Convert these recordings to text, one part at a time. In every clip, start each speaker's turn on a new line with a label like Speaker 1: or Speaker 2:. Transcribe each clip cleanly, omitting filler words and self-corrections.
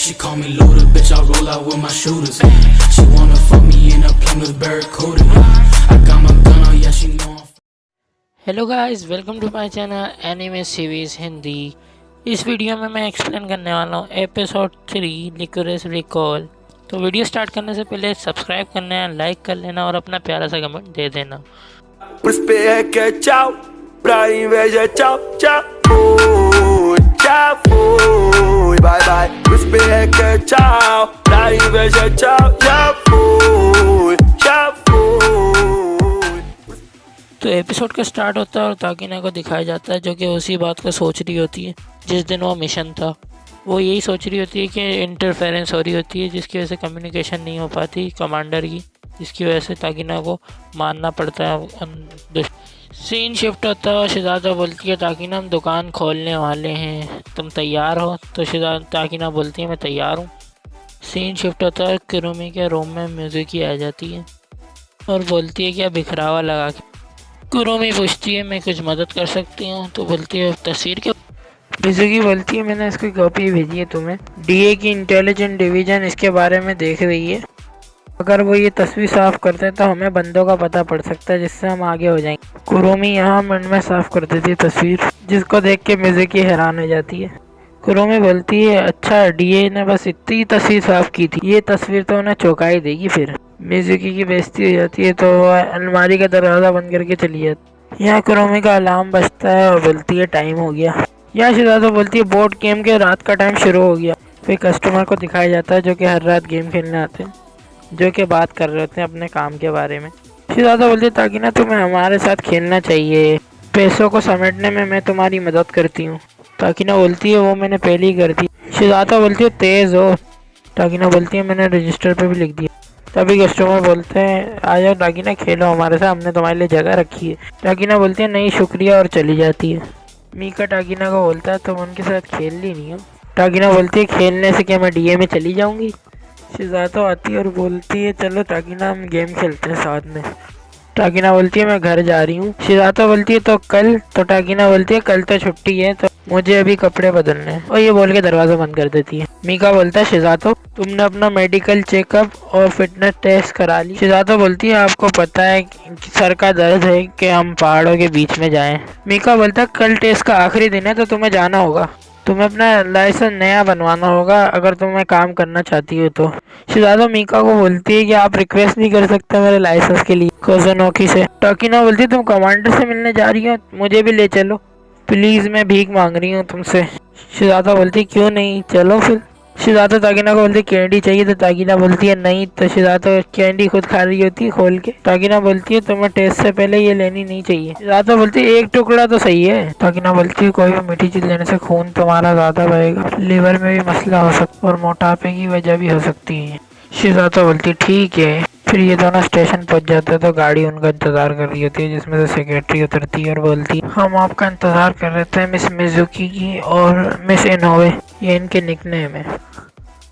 Speaker 1: She call me loader, bitch, I roll out with my shooters. She wanna fuck me in a Plymouth Barracuda. I got my gun on, yeah, she know I'm
Speaker 2: hello guys, welcome to my channel anime series Hindi. इस video में मैं explain करने वाला हूँ episode 3 Lycoris Recoil. तो video start करने से पहले सब्सक्राइब करना है, लाइक कर लेना और अपना प्यारा सा कमेंट दे देना।
Speaker 3: Prospeca, tchau, pra inveja, tchau, tchau, tchau, fui, bye bye. Prospeca, tchau, pra inveja, tchau, tchau, tchau, fui.
Speaker 2: तो एपिसोड का स्टार्ट होता है और ताकिना को दिखाया जाता है जो कि उसी बात को सोच रही होती है जिस दिन वो मिशन था। वो यही सोच रही होती है कि इंटरफेरेंस हो रही होती है जिसकी वजह से कम्युनिकेशन नहीं हो पाती कमांडर की, जिसकी वजह से ताकिना को मानना पड़ता है। सीन शिफ्ट होता है और शिजाता बोलती है ताकिना हम दुकान खोलने वाले हैं, तुम तैयार हो? तो ताकिना बोलती है मैं तैयार हूँ। सीन शिफ्ट होता है कुरुमी के रूम में म्यूजिक ही आ जाती है और बोलती है क्या बिखरावा लगा के। कुरुमी पूछती है मैं कुछ मदद कर सकती हूँ? तो बोलती है तस्वीर के। मिजुकी बोलती है मैंने इसकी कॉपी भेजी है तुम्हें, डीए की इंटेलिजेंट डिवीजन इसके बारे में देख रही है। अगर वो ये तस्वीर साफ करते हैं तो हमें बंदों का पता पड़ सकता है जिससे हम आगे हो जाएंगे। कुरुमी यहाँ मिनट में साफ कर देती है तस्वीर, जिसको देख के मिजुकी हैरान हो जाती है। कुरुमी बोलती है अच्छा डीए ने बस इतनी तस्वीर साफ की थी, ये तस्वीर तो उन्हें चौंका ही देगी। फिर मिजुकी की बेइज्जती हो जाती है तो वह अलमारी का दरवाज़ा बंद करके चली जाती है। यहाँ कुरुमी का अलार्म बजता है और बोलती है टाइम हो गया। यहाँ शिजातो बोलती है बोर्ड गेम के रात का टाइम शुरू हो गया। फिर कस्टमर को दिखाया जाता है जो कि हर रात गेम खेलने आते हैं, जो कि बात कर रहे होते हैं अपने काम के बारे में। शिजातो बोलती है ताकिना तुम्हें हमारे साथ खेलना चाहिए, पैसों को समेटने में मैं तुम्हारी मदद करती हूँ। ताकिना बोलती है वो मैंने पहले ही कर दी। शिजातो बोलती है तेज़ हो। ताकिना बोलती है मैंने रजिस्टर पे भी लिख दिया। तभी कस्टमर बोलते हैं आ जाओ ताकिना खेलो हमारे साथ, हमने तुम्हारे लिए जगह रखी है। ताकिना बोलती है नहीं शुक्रिया और चली जाती है। मीका ताकिना को बोलता है तुम उनके साथ खेल ली नहीं हो। ताकिना बोलती है खेलने से क्या मैं डीए में चली जाऊंगी। शिजातो आती है और बोलती है चलो ताकिना हम गेम खेलते हैं साथ में। ताकिना बोलती है मैं घर जा रही हूँ। शिजातो बोलती है तो कल? तो ताकिना बोलती है कल तो छुट्टी है तो मुझे अभी कपड़े बदलने हैं, और ये बोल के दरवाज़ा बंद कर देती है। मीका बोलता है शिजातो तुमने अपना मेडिकल चेकअप और फिटनेस टेस्ट करा ली? शिजातो बोलती है आपको पता है कि सर का दर्द है कि हम पहाड़ों के बीच में जाएं। मीका बोलता है कल टेस्ट का आखिरी दिन है तो तुम्हें जाना होगा, तुम्हें अपना लाइसेंस नया बनवाना होगा अगर तुम्हें काम करना चाहती हो तो। शिजातो मीका को बोलती है कि आप रिक्वेस्ट नहीं कर सकते मेरे लाइसेंस के लिए कोजोनोकी से। ताकिना बोलती है तुम कमांडर से मिलने जा रही हो, मुझे भी ले चलो प्लीज़, मैं भीख मांग रही हूँ तुमसे। शिजातो बोलती है क्यों नहीं, चलो फिर। शिजातो ताकिना को बोलती है कैंडी चाहिए, तो ताकिना बोलती है नहीं, तो शिजातो कैंडी खुद खा रही होती है खोल के। ताकिना बोलती है तुम्हें टेस्ट से पहले ये लेनी नहीं चाहिए। शिजातो बोलती है एक टुकड़ा तो सही है। ताकिना बोलती है कोई भी मीठी चीज लेने से खून तुम्हारा ज़्यादा बहेगा, लिवर में भी मसला हो सकता है और मोटापे की वजह भी हो सकती है। शिजातो बोलती है ठीक है। फिर ये दोनों स्टेशन पहुंच जाते हैं तो गाड़ी उनका इंतजार कर रही होती है जिसमें से सेक्रेटरी उतरती है और बोलती है हम आपका इंतजार कर रहे थे मिस मिजुकी की और मिस इनोवे, ये इनके निकनेम है।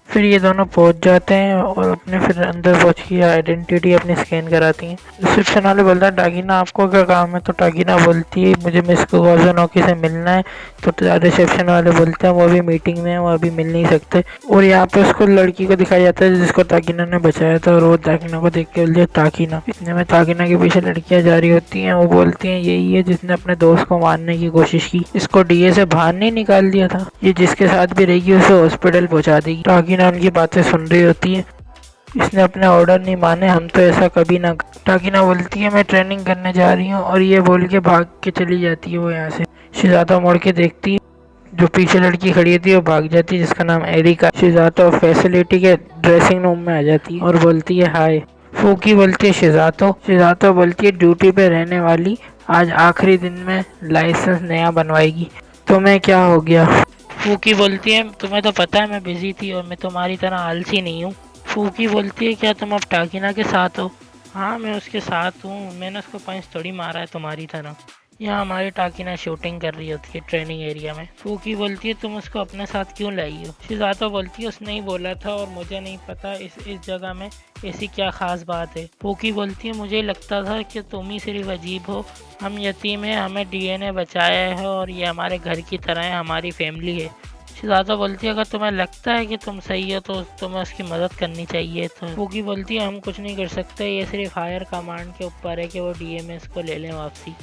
Speaker 2: फिर ये दोनों पहुंच जाते हैं और अपने फिर अंदर पहुंच के आइडेंटिटी अपनी स्कैन कराती हैं। रिसेप्शन वाले बोलता है टाकिना आपको क्या काम है? तो टाकिना बोलती है मुझे मिस कोजोनोकी से मिलना है। तो रिसेप्शन वाले बोलते हैं वो अभी मीटिंग में है, वो अभी मिल नहीं सकते। और यहाँ पे उसको लड़की को दिखाया जाता है जिसको ताकिना ने बचाया था और वो ताकिना को देख के बोलती है ताकिना। इतने में ताकिना के पीछे लड़कियाँ जा रही होती हैं, वो बोलती हैं यही है जिसने अपने दोस्त को मारने की कोशिश की, इसको डीए से बाहर नहीं निकाल दिया था, ये जिसके साथ भी रहेगी उसे हॉस्पिटल पहुँचा देगी। ताकिना उनकी बातें सुन रही होती है। इसने अपने ऑर्डर नहीं माने, हम तो ऐसा कभी ना। ताकिना बोलती है मैं ट्रेनिंग करने जा रही हूँ और ये बोल के भाग के चली जाती है वो यहाँ से। शिजातो मुड़ के देखती है, जो पीछे लड़की खड़ी थी वो भाग जाती है जिसका नाम एरिका। शिजातो फैसिलिटी के ड्रेसिंग रूम में आ जाती है और बोलती है हाय। फूकी बोलती है शिजातो बोलती है ड्यूटी पे रहने वाली आज आखिरी दिन में लाइसेंस नया बनवाएगी, तुम्हें क्या हो गया? फूकी बोलती है तुम्हें तो पता है मैं बिजी थी और मैं तुम्हारी तरह आलसी नहीं हूँ। फूकी बोलती है क्या तुम अब टाकिना के साथ हो? हाँ मैं उसके साथ हूँ, मैंने उसको पंच थोड़ी मारा है तुम्हारी तरह। यहाँ हमारी टाकिना शूटिंग कर रही होती है ट्रेनिंग एरिया में। फूकी बोलती है तुम उसको अपने साथ क्यों लाई हो? शिजातो बोलती है उसने ही बोला था और मुझे नहीं पता इस जगह में ऐसी क्या खास बात है। फूकी बोलती है मुझे लगता था कि तुम ही सिर्फ अजीब हो, हम यतीम हैं, हमें डीएनए बचाया है और ये हमारे घर की तरह है, हमारी फैमिली है। शिजातो बोलती है अगर तुम्हें लगता है कि तुम सही हो तो तुम्हें उसकी मदद करनी चाहिए। तो फूकी बोलती है हम कुछ नहीं कर सकते, ये सिर्फ हायर कमांड के ऊपर है कि वो डीएमएस को ले लें वापसी।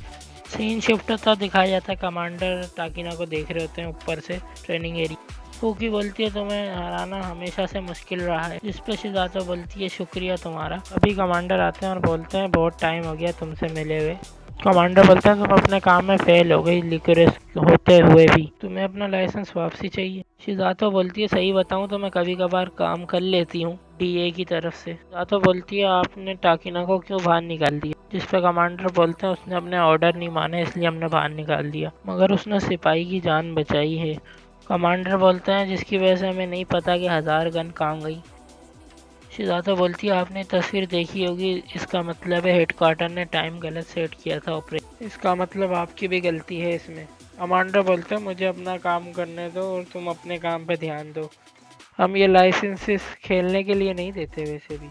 Speaker 2: सीन शिफ्ट होता दिखाया जाता है, कमांडर टाकिना को देख रहे होते हैं ऊपर से ट्रेनिंग एरिया। फूकी बोलती है तुम्हें हराना हमेशा से मुश्किल रहा है, जिस पे शिजातो बोलती है शुक्रिया तुम्हारा। अभी कमांडर आते हैं और बोलते हैं बहुत टाइम हो गया तुमसे मिले हुए। कमांडर बोलता है तुम अपने काम में फेल हो गई लिकोरिस होते हुए भी, तुम्हें अपना लाइसेंस वापसी चाहिए। शिजातो बोलती है सही बताऊं तो मैं कभी कभार काम कर लेती हूँ डीए की तरफ से। शिजातो बोलती है आपने टाकिना को क्यों बाहर निकाल दिया, जिस पे कमांडर बोलते हैं उसने अपने ऑर्डर नहीं माने इसलिए हमने बाहर निकाल दिया, मगर उसने सिपाही की जान बचाई है। कमांडर बोलते हैं जिसकी वजह से हमें नहीं पता कि 1000 गन काम गई। शिजातो बोलती है आपने तस्वीर देखी होगी, इसका मतलब है हेडक्वार्टर ने टाइम गलत सेट किया था ऑपरेशन, इसका मतलब आपकी भी गलती है इसमें। कमांडर बोलते हैं मुझे अपना काम करने दो और तुम अपने काम पे ध्यान दो, हम ये लाइसेंसेस खेलने के लिए नहीं देते वैसे भी।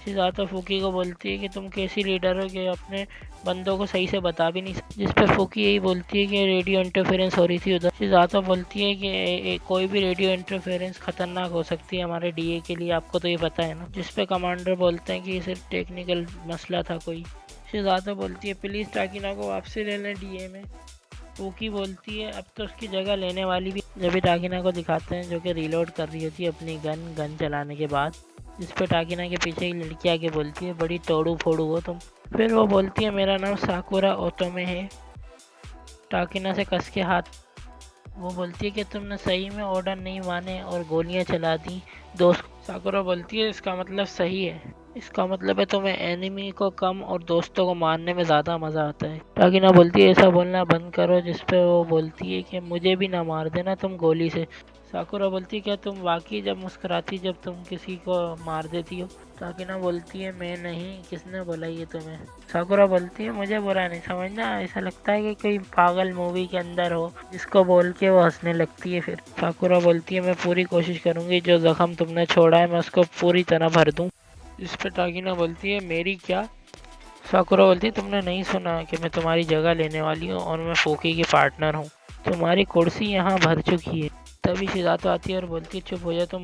Speaker 2: शिजातो फूकी को बोलती है कि तुम कैसी लीडर हो कि अपने बंदों को सही से बता भी नहीं सकती, जिस पर फूकी यही बोलती है कि रेडियो इंटरफेरेंस हो रही थी उधर। शिजातो बोलती है कि कोई भी रेडियो इंटरफेरेंस खतरनाक हो सकती है हमारे डीए के लिए, आपको तो ये पता है ना, जिस पे कमांडर बोलते हैं कि ये सिर्फ टेक्निकल मसला था कोई। शिजातो बोलती है प्लीज़ टाकिना को वापसी ले लें डीए में। फूकी बोलती है अब तो उसकी जगह लेने वाली भी। जब भी टाकिना को दिखाते हैं जो कि रीलोड कर रही होती है अपनी गन चलाने के बाद, जिस पे टाकिना के पीछे एक लड़की आके बोलती है बड़ी तोड़ू फोड़ू हो तुम। फिर वो बोलती है मेरा नाम साकुरा ओतोमे है। टाकिना से कस के हाथ वो बोलती है कि तुमने सही में ऑर्डर नहीं माने और गोलियां चला दी दोस्त। साकुरा बोलती है इसका मतलब सही है, इसका मतलब है तुम्हें एनिमी को कम और दोस्तों को मारने में ज़्यादा मज़ा आता है। टाकिना बोलती है ऐसा बोलना बंद करो, जिस पे वो बोलती है कि मुझे भी ना मार देना तुम गोली से। साकुरा बोलती है क्या तुम वाकई जब मुस्कुराती जब तुम किसी को मार देती हो। टाकिना बोलती है मैं नहीं, किसने बोला ये तुम्हें। साकुरा बोलती है मुझे बुरा नहीं समझना, ऐसा लगता है कि कोई पागल मूवी के अंदर हो, जिसको बोल के वो हंसने लगती है। फिर साकुरा बोलती है मैं पूरी कोशिश करूंगी जो जख्म तुमने छोड़ा है मैं उसको पूरी तरह भर दूं। इस पर टाकिना बोलती है मेरी क्या। साकुरा बोलती है तुमने नहीं सुना कि मैं तुम्हारी जगह लेने वाली हूँ और मैं फूकी की पार्टनर हूँ, तुम्हारी कुर्सी यहाँ भर चुकी है। तभी शिजातो आती है और बोलती है चुप हो जाओ तुम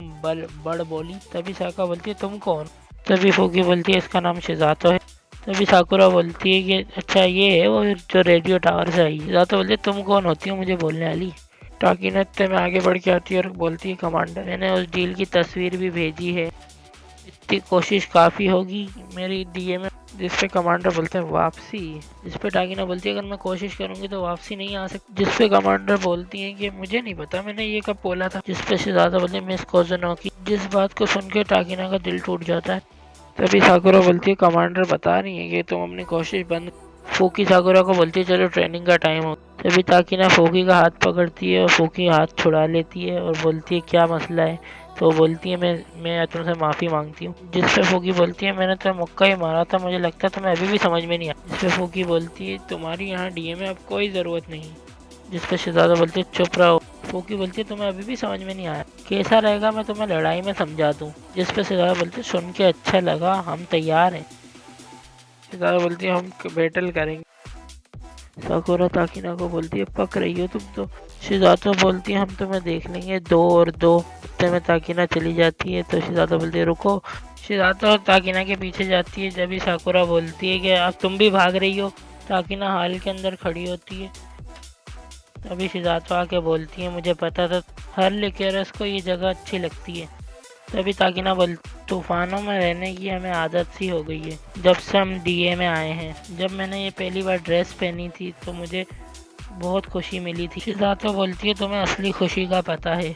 Speaker 2: बड़ बोली। तभी साका बोलती है तुम कौन। तभी फूकी बोलती है इसका नाम शिजातो है। तभी साकुरा बोलती है कि अच्छा ये है वो जो रेडियो टावर से आई। शिजातो बोलती है तुम कौन होती हो मुझे बोलने वाली। टाकिना इतने में आगे बढ़ के आती है और बोलती है कमांडर मैंने उस डील की तस्वीर भी भेजी है, इतनी कोशिश काफ़ी होगी मेरी डीए में। जिस पे कमांडर बोलते हैं वापसी, जिस पे टाकिना बोलती है अगर मैं कोशिश करूंगी तो वापसी नहीं आ सकती। जिस पे कमांडर बोलती है कि मुझे नहीं पता मैंने ये कब बोला था। जिस पे शिजातो बोलती है मिस कोज़ुनो की। जिस बात को सुन के टाकिना का दिल टूट जाता है। तभी साकुरा बोलती है कमांडर बता रही है कि तुम अपनी कोशिश बंद। फूकी साकुरा को बोलती है चलो ट्रेनिंग का टाइम हो। तभी टाकिना फूकी का हाथ पकड़ती है और फूकी हाथ छुड़ा लेती है और बोलती है क्या मसला है। तो बोलती है मैं तुमसे माफ़ी मांगती हूँ। जिस पे फूकी बोलती है मैंने तो मुक्का ही मारा था, मुझे लगता है तुम्हें अभी भी समझ में नहीं आया। जिस पे फूकी बोलती है तुम्हारी यहाँ डीए में अब कोई ज़रूरत नहीं। जिस पे शिजातो बोलती है चुप रहो। फूकी बोलती है तुम्हें अभी भी समझ में नहीं आया, कैसा रहेगा मैं तुम्हें लड़ाई में समझा दूँ। जिस पे शिजातो बोलती है सुन के अच्छा लगा, हम तैयार हैं। शिजातो बोलती है हम बैटल करेंगे। साकुरा टाकिना को बोलती है पक रही हो तुम तो। शिजातो बोलती है हम तुम्हें देख लेंगे 2 और 2। इतने में टाकिना चली जाती है तो शिजातो बोलती है रुको। शिजातो टाकिना के पीछे जाती है। जब भी साकुरा बोलती है कि अब तुम भी भाग रही हो, टाकिना हाल के अंदर खड़ी होती है। तभी शिजातो आके बोलती है मुझे पता था हर लिकोरिस को ये जगह अच्छी लगती है। तभी टाकिना बोल तूफानों में रहने की हमें आदत सी हो गई है जब से हम डीए में आए हैं। जब मैंने ये पहली बार ड्रेस पहनी थी तो मुझे बहुत खुशी मिली थी। शिजातो बोलती है तुम्हें असली खुशी का पता है,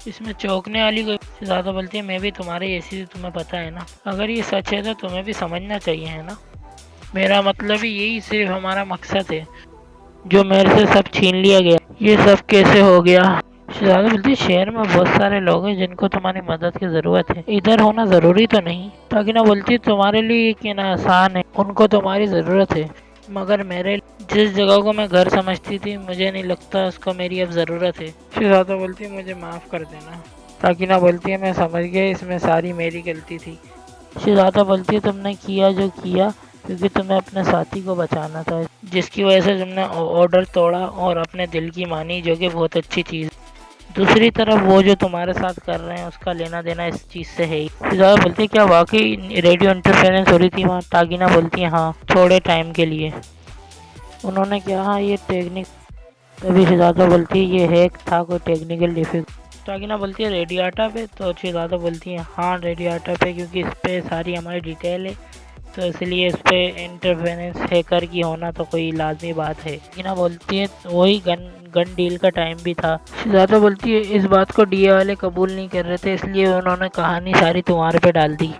Speaker 2: इसमें चौंकने वाली कोई। शिजातो बोलती है मैं भी तुम्हारे ऐसी थी, तुम्हें पता है ना। अगर ये सच है तो तुम्हें भी समझना चाहिए है ना। मेरा मतलब ही यही सिर्फ हमारा मकसद है, जो मेरे से सब छीन लिया गया ये सब कैसे हो गया। शिजातो बोलती है शहर में बहुत सारे लोग हैं जिनको तुम्हारी मदद की ज़रूरत है, इधर होना ज़रूरी तो नहीं। टाकिना बोलती है तुम्हारे लिए ये ना आसान है, उनको तुम्हारी ज़रूरत है, मगर मेरे जिस जगह को मैं घर समझती थी मुझे नहीं लगता उसको मेरी अब ज़रूरत है। शिजातो बोलती है मुझे माफ़ कर देना। टाकिना बोलती है मैं समझ गई, इसमें सारी मेरी गलती थी। शिजातो बोलती है तुमने किया जो किया क्योंकि तुम्हें अपने साथी को बचाना था, जिसकी वजह से तुमने ऑर्डर तोड़ा और अपने दिल की मानी, जो कि बहुत अच्छी चीज़। दूसरी तरफ वो जो तुम्हारे साथ कर रहे हैं उसका लेना देना इस चीज़ से है ही। शिजातो बोलती है क्या वाकई रेडियो इंटरफेरेंस हो रही थी वहाँ? टागिना बोलती है हाँ, थोड़े टाइम के लिए। उन्होंने क्या हाँ ये टेक्निक, तभी शिजातो बोलती है ये हैक था, कोई टेक्निकल डिफिकल्ट। टागिना बोलती है रेडियाटा पे? तो शिजातो बोलती है हाँ रेडियाटा पे, क्योंकि इस पे सारी हमारी डिटेल है, तो इसलिए इस पे इंटरफेरेंस हैकर की होना तो कोई लाजमी बात है। टागिना बोलती है वही गन डील का टाइम भी था। शिजातो बोलती है इस बात को डीए वाले कबूल नहीं कर रहे थे, इसलिए उन्होंने कहानी सारी तुम्हारे पे डाल दी।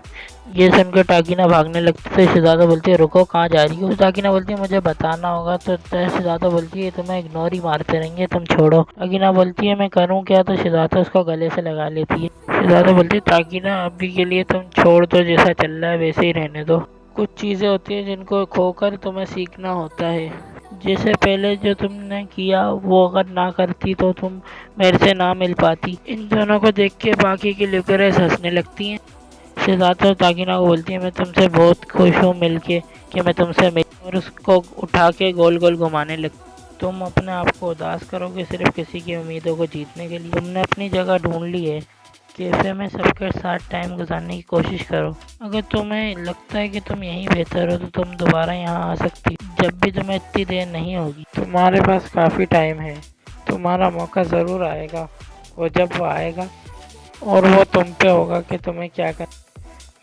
Speaker 2: ये सुनकर टागिना भागने लगती है। शिजातो बोलती है रुको, कहाँ जा रही हो? टागिना बोलती है मुझे बताना होगा। तो शिजातो बोलती है तुम्हें इग्नोर ही मारते रहेंगे, तुम छोड़ो। टागिना बोलती है मैं करूँ क्या? तो शिजातो उसको गले से लगा लेती है। शिजातो बोलती है टागिना अभी के लिए तुम छोड़ दो, जैसा चल रहा है वैसे ही रहने दो। कुछ चीज़ें होती हैं जिनको खोकर तुम्हें सीखना होता है। जैसे पहले जो तुमने किया वो अगर ना करती तो तुम मेरे से ना मिल पाती। इन दोनों को देख के बाकी की लिकरेस हंसने लगती हैं। शिजातो टागिना को बोलती है मैं तुमसे बहुत खुश हूँ मिलके कि मैं तुमसे मिल, और उसको उठा के गोल गोल घुमाने लगती। तुम अपने आप को उदास करोगे सिर्फ किसी की उम्मीदों को जीतने के लिए? तुमने अपनी जगह ढूंढ ली है, कैफे में सबके साथ टाइम गुजारने की कोशिश करो। अगर तुम्हें लगता है कि तुम यहीं बेहतर हो तो तुम दोबारा यहाँ आ सकती हो, जब भी तुम्हें इतनी देर नहीं होगी। तुम्हारे पास काफ़ी टाइम है, तुम्हारा मौका ज़रूर आएगा। वो जब वो आएगा और वो तुम पे होगा कि तुम्हें क्या कर।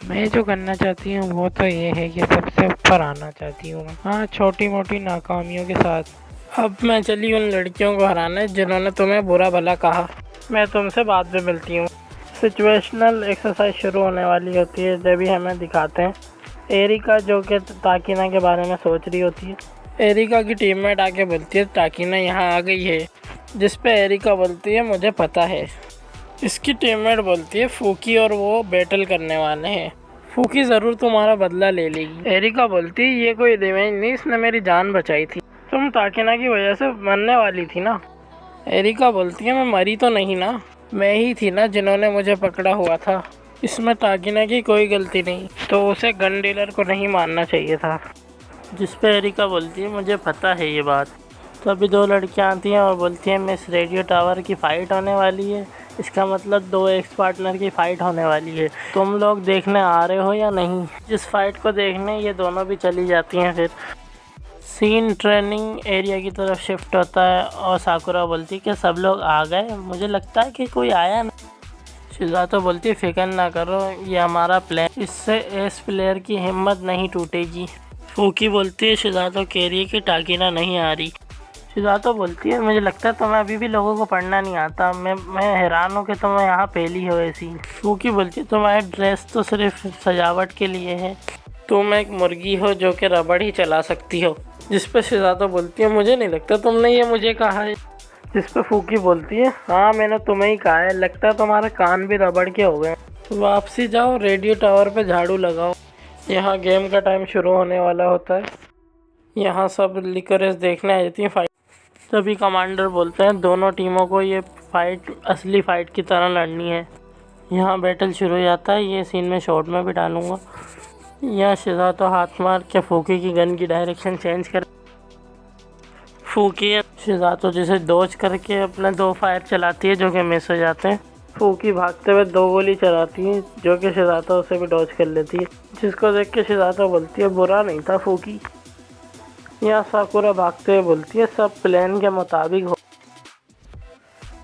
Speaker 2: मैं जो करना चाहती हूँ वो तो ये है कि सबसे ऊपर आना चाहती हूँ मैं, हाँ छोटी मोटी नाकामियों के साथ। अब मैं चली उन लड़कियों को हराने जिन्होंने तुम्हें बुरा भला कहा। मैं तुमसे बाद में मिलती हूँ। सिचुएशनल एक्सरसाइज शुरू होने वाली होती है जब भी हमें दिखाते हैं एरिका जो कि टागिना के बारे में सोच रही होती है। एरिका की टीममेट आके बोलती है टागिना यहाँ आ गई है, जिस पे एरिका बोलती है मुझे पता है। इसकी टीममेट बोलती है फूकी और वो बैटल करने वाले हैं, फूकी ज़रूर तुम्हारा बदला ले लेगी। एरिका बोलती है ये कोई रिवेंज नहीं, इसने मेरी जान बचाई थी, तुम टागिना की वजह से मरने वाली थी ना। एरिका बोलती है मैं मरी तो नहीं ना, मैं ही थी ना जिन्होंने मुझे पकड़ा हुआ था, इसमें टागिना की कोई गलती नहीं, तो उसे गन डीलर को नहीं मानना चाहिए था। जिस पे एरिका बोलती है मुझे पता है ये बात। तो अभी दो लड़कियां आती हैं और बोलती हैं मिस रेडियो टावर की फ़ाइट होने वाली है, इसका मतलब दो एक्स पार्टनर की फ़ाइट होने वाली है, तुम लोग देखने आ रहे हो या नहीं? जिस फाइट को देखने ये दोनों भी चली जाती हैं। फिर सीन ट्रेनिंग एरिया की तरफ शिफ्ट होता है और साकुरा बोलती है कि सब लोग आ गए, मुझे लगता है कि कोई आया नहीं। शिजातो बोलती है फिक्र ना करो, ये हमारा प्लान, इससे एस प्लेयर की हिम्मत नहीं टूटेगी। फूकी बोलती है शिजातो कह रही है कि टागिना नहीं आ रही। शिजातो बोलती है मुझे लगता है तुम्हें अभी भी लोगों को पढ़ना नहीं आता, मैं हैरान हूँ कि तुम यहाँ पहली हो ऐसी। फूकी बोलती है तुम्हारी ड्रेस तो सिर्फ सजावट के लिए है, तुम एक मुर्गी हो जो कि रबड़ ही चला सकती हो। जिस पर शिजातो बोलती है मुझे नहीं लगता तुमने ये मुझे कहा है। जिस पर फूकी बोलती है हाँ मैंने तुम्हें ही कहा है, लगता है तुम्हारे कान भी रबड़ के हो गए। वापसी जाओ, रेडियो टावर पे झाड़ू लगाओ, यहाँ गेम का टाइम शुरू होने वाला होता है। यहाँ सब लिकरेस देखने आ जाती है फाइट। तभी कमांडर बोलते हैं दोनों टीमों को ये फाइट असली फ़ाइट की तरह लड़नी है। यहाँ बैटल शुरू हो जाता है, ये सीन में शॉर्ट में भी डालूँगा। यहाँ शिजातो हाथ मार के फूकी की गन की डायरेक्शन चेंज कर, फूकी शिजातो जिसे डॉज करके अपने दो फायर चलाती है जो कि मिस हो जाते हैं। फूकी भागते हुए दो गोली चलाती है जो कि शिजातो उसे भी डॉज कर लेती है, जिसको देख के शिजातो बोलती है बुरा नहीं था फूकी। यहाँ साकुरा भागते हुए बोलती है सब प्लान के मुताबिक हो।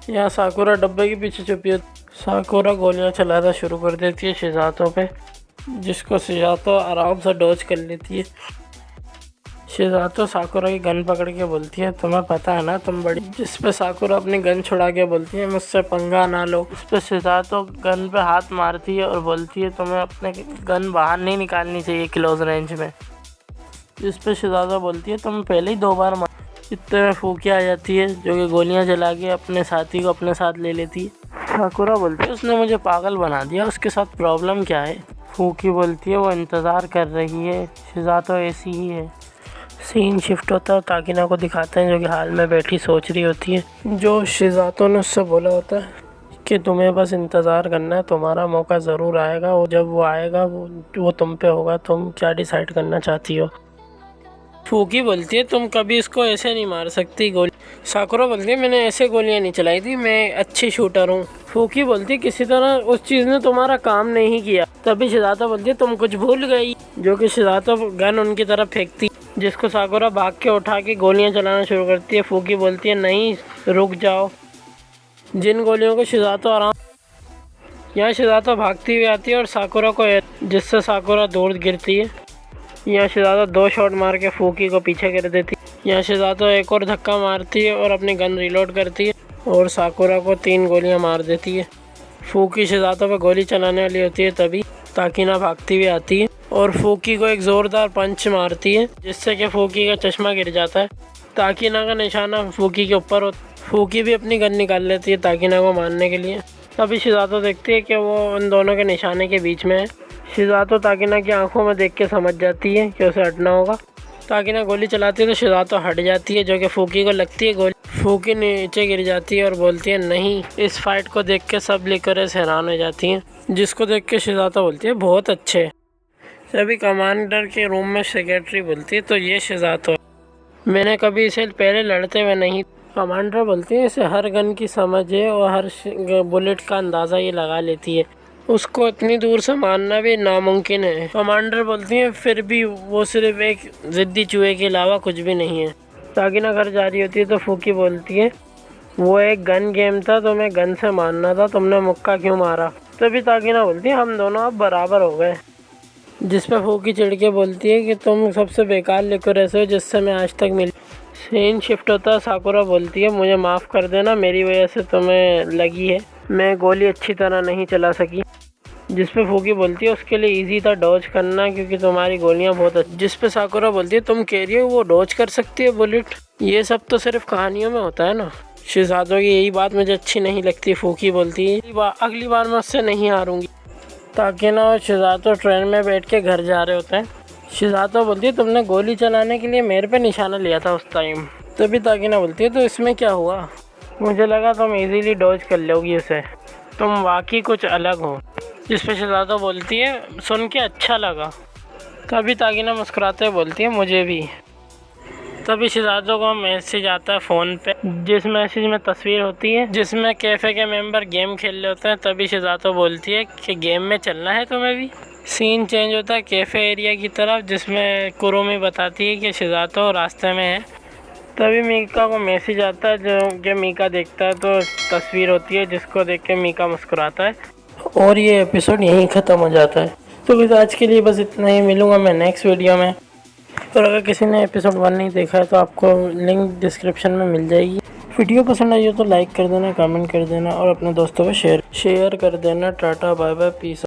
Speaker 2: यहाँ साकुरा डब्बे के पीछे छुपी है, साकुरा गोलियाँ चलाना शुरू कर देती है शिजातो पे, जिसको शिजातो आराम से डॉज कर लेती है। शिजातो साकुरा की गन पकड़ के बोलती है तुम्हें पता है ना तुम बड़ी। जिस पे साकुरा अपनी गन छुड़ा के बोलती है मुझसे पंगा ना लो। उस पर शिजातो गन पे हाथ मारती है और बोलती है तुम्हें अपने गन बाहर नहीं निकालनी चाहिए क्लोज रेंज में। जिस पे शिजातो बोलती है तुम पहले ही दो बार मार। इतने में फूकी आ जाती है जो कि गोलियां जला के अपने साथी को अपने साथ ले लेती है। साकुरा बोलती है उसने मुझे पागल बना दिया, उसके साथ प्रॉब्लम क्या है? फूकी बोलती है वो इंतज़ार कर रही है, शिजातो ऐसी ही है। सीन शिफ्ट होता है, टागिना को दिखाते हैं जो कि हाल में बैठी सोच रही होती है। जो शिजातो ने उससे बोला होता है कि तुम्हें बस इंतज़ार करना है, तुम्हारा मौका ज़रूर आएगा, वो जब वो आएगा वो तुम पे होगा, तुम क्या डिसाइड करना चाहती हो। फूकी बोलती है तुम कभी इसको ऐसे नहीं मार सकती गोली। साकुरा बोलती है मैंने ऐसे गोलियां नहीं चलाई थी, मैं अच्छी शूटर हूँ। फूकी बोलती है किसी तरह उस चीज़ ने तुम्हारा काम नहीं किया। तभी शिज़ातो बोलती है तुम कुछ भूल गई, जो कि शिज़ातो गन उनकी तरफ फेंकती, जिसको साकुरा भाग के उठा के गोलियां चलाना शुरू करती है। फूकी बोलती है नहीं रुक जाओ। जिन गोलियों को शिज़ातो आराम, यहाँ शिज़ातो भागती हुई आती है और साकुरा को, जिससे साकुरा दूर गिरती है। यहाँ शिज़ातो 2 शॉट मार के फूकी को पीछे कर देती है। यहाँ शिज़ातो एक और धक्का मारती है और अपनी गन रिलोड करती है और साकुरा को 3 गोलियां मार देती है। फूकी शिज़ातो पे गोली चलाने वाली होती है, तभी ताकिना भागती हुई आती है और फूकी को एक ज़ोरदार पंच मारती है, जिससे कि फूकी का चश्मा गिर जाता है। ताकिना का निशाना फूकी के ऊपर होता है। फूकी भी अपनी गन निकाल लेती है ताकिना को मारने के लिए। तभी शिज़ातो देखती है कि वो उन दोनों के निशाने के बीच में है। शिज़ातो ताकिना की आंखों में देख के समझ जाती है कि उसे हटना होगा। ताकिना गोली चलाती है तो शिज़ातो हट जाती है, जो कि फूकी को लगती है गोली। फूकी नीचे गिर जाती है और बोलती है नहीं। इस फाइट को देख के सब लिकोरेस हैरान हो जाती हैं, जिसको देख के शिज़ातो बोलती है बहुत अच्छे। तभी कमांडर के रूम में सेक्रेटरी बोलती है तो ये शिज़ातो है, मैंने कभी इसे पहले लड़ते हुए नहीं। कमांडर बोलती है इसे हर गन की समझ है और हर बुलेट का अंदाज़ा ये लगा लेती है, उसको इतनी दूर से मारना भी नामुमकिन है। कमांडर बोलती है फिर भी वो सिर्फ एक ज़िद्दी चूहे के अलावा कुछ भी नहीं है। ताकिना घर जा रही होती है तो फूकी बोलती है वो एक गन गेम था, तुम्हें गन से मारना था, तुमने मुक्का क्यों मारा। तभी ताकिना बोलती है हम दोनों अब बराबर हो गए। जिस पर फूकी चिढ़ के बोलती है कि तुम सबसे बेकार लिकोरेस हो जिससे मैं आज तक मिली। सीन शिफ्ट होता है। साकुरा बोलती है मुझे माफ़ कर देना, मेरी वजह से तुम्हें लगी है, मैं गोली अच्छी तरह नहीं चला सकी। जिस पे फूकी बोलती है उसके लिए इजी था डॉज करना क्योंकि तुम्हारी गोलियां बहुत अच्छी। जिस पे साकुरा बोलती है तुम कह रही हो वो डॉज कर सकती है बुलेट, ये सब तो सिर्फ कहानियों में होता है ना। शिज़ातो की यही बात मुझे अच्छी नहीं लगती। फूकी बोलती है अगली बार मैं उससे नहीं हारूंगी। ताकिना और शिज़ातो ट्रेन में बैठ के घर जा रहे होते हैं। शिज़ातो बोलती है तुमने गोली चलाने के लिए मेरे पे निशाना लिया था उस टाइम। तभी ताकिना बोलती है तो इसमें क्या हुआ, मुझे लगा तुम इजीली डॉज कर लोगी उसे, तुम वाकई कुछ अलग हो। जिस पे शिज़ातो बोलती है सुन के अच्छा लगा। तभी ताकिना मुस्कुराते हुए बोलती है मुझे भी। तभी शिज़ातो को मैसेज आता है फ़ोन पे, जिस मैसेज में तस्वीर होती है जिसमें कैफ़े के मेंबर गेम खेल रहे होते हैं। तभी शिज़ातो बोलती है कि गेम में चलना है तुम्हें भी। सीन चेंज होता है कैफ़े एरिया की तरफ, जिसमें कुरुमी बताती है कि शिज़ातो रास्ते में है। तभी मीका को मैसेज आता है, जो कि मीका देखता है तो तस्वीर होती है, जिसको देख के मीका मुस्कुराता है और ये एपिसोड यहीं ख़त्म हो जाता है। तो बस आज के लिए बस इतना ही, मिलूँगा मैं नेक्स्ट वीडियो में। और अगर किसी ने एपिसोड 1 नहीं देखा है तो आपको लिंक डिस्क्रिप्शन में मिल जाएगी। वीडियो पसंद आई हो तो लाइक कर देना, कमेंट कर देना और अपने दोस्तों को शेयर कर देना। Tata bye bye, piece.